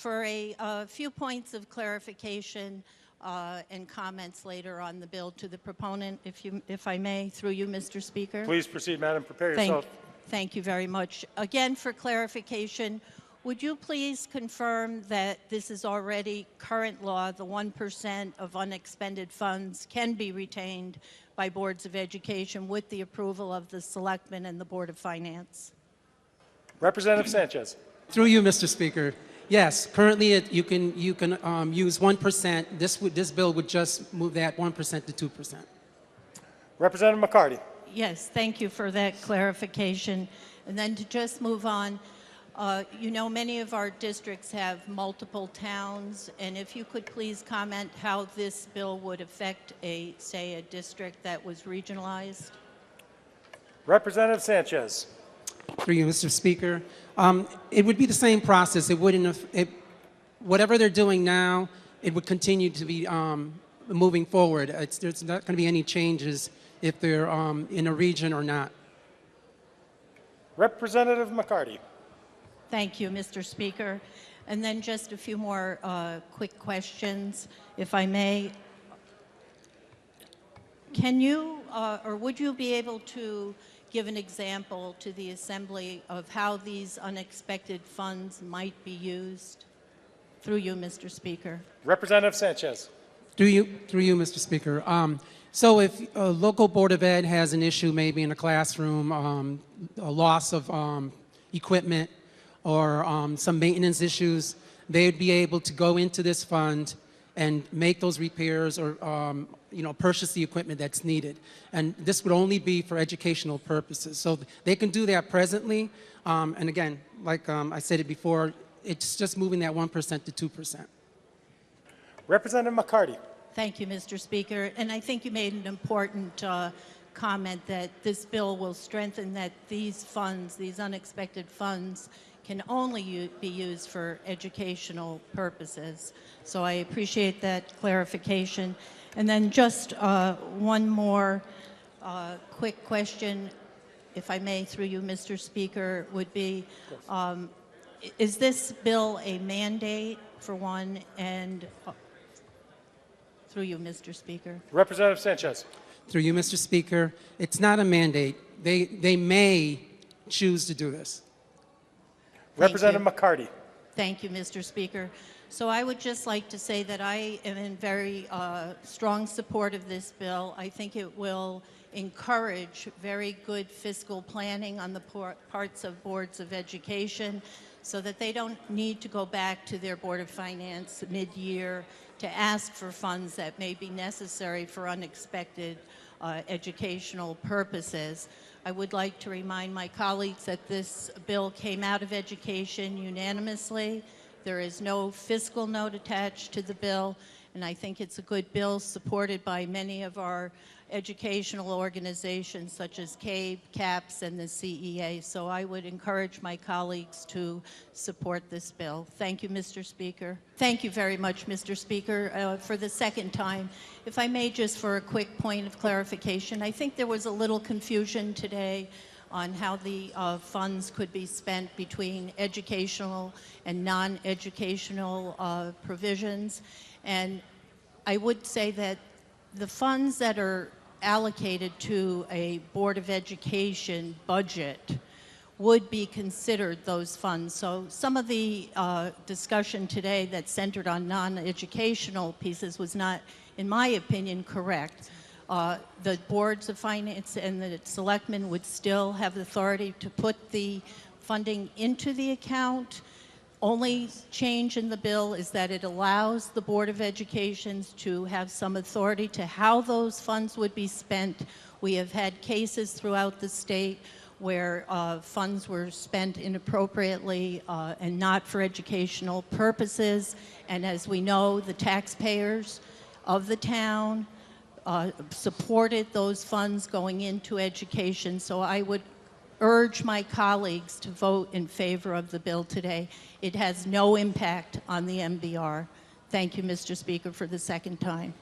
For a few points of clarification and comments later on the bill to the proponent, if I may, through you, Mr. Speaker. Please proceed, Madam. Prepare yourself. Thank you very much. Again, for clarification, would you please confirm that this is already current law, the 1% of unexpended funds can be retained by boards of education with the approval of the Selectmen and the Board of Finance? Representative Sanchez. Through you, Mr. Speaker. Yes, currently you can use 1%. This bill would just move that 1% to 2%. Representative McCarty. Yes, thank you for that clarification. And then to just move on, you know, many of our districts have multiple towns, and if you could please comment how this bill would affect say, a district that was regionalized. Representative Sanchez. Through you, Mr. Speaker. It would be the same process. It wouldn't. Whatever they're doing now, it would continue to be moving forward. There's not going to be any changes if they're in a region or not. Representative McCarty. Thank you, Mr. Speaker. And then just a few more quick questions, if I may. Can you, or would you be able to give an example to the Assembly of how these unexpected funds might be used? Through you, Mr. Speaker. Representative Sanchez. Through you, Mr. Speaker. So if a local Board of Ed has an issue maybe in a classroom, a loss of equipment or some maintenance issues, they would be able to go into this fund and make those repairs or purchase the equipment that's needed. And this would only be for educational purposes. So they can do that presently. And again, like I said it before, it's just moving that 1% to 2%. Representative McCarty. Thank you, Mr. Speaker. And I think you made an important comment that this bill will strengthen that these funds, these unexpected funds, can only be used for educational purposes. So I appreciate that clarification. And then just one more quick question, if I may, through you, Mr. Speaker, would be, is this bill a mandate, for one, and through you, Mr. Speaker? Representative Sanchez. Through you, Mr. Speaker, it's not a mandate. They may choose to do this. Representative McCarty. Thank you, Mr. Speaker. So I would just like to say that I am in very strong support of this bill. I think it will encourage very good fiscal planning on the parts of boards of education so that they don't need to go back to their Board of Finance mid-year to ask for funds that may be necessary for unexpected educational purposes. I would like to remind my colleagues that this bill came out of education unanimously. There is no fiscal note attached to the bill, and I think it's a good bill supported by many of our educational organizations such as CABE, CAPS, and the CEA. So I would encourage my colleagues to support this bill. Thank you, Mr. Speaker. Thank you very much, Mr. Speaker. For the second time, if I may, just for a quick point of clarification, I think there was a little confusion today on how the funds could be spent between educational and non-educational provisions. And I would say that the funds that are allocated to a Board of Education budget would be considered those funds. So some of the discussion today that centered on non-educational pieces was not, in my opinion, correct. The boards of finance and the selectmen would still have the authority to put the funding into the account. Only change in the bill is that it allows the Board of Education to have some authority to how those funds would be spent. We have had cases throughout the state where funds were spent inappropriately and not for educational purposes. And as we know, the taxpayers of the town supported those funds going into education. So I would urge my colleagues to vote in favor of the bill today. It has no impact on the MBR. Thank you, Mr. Speaker, for the second time.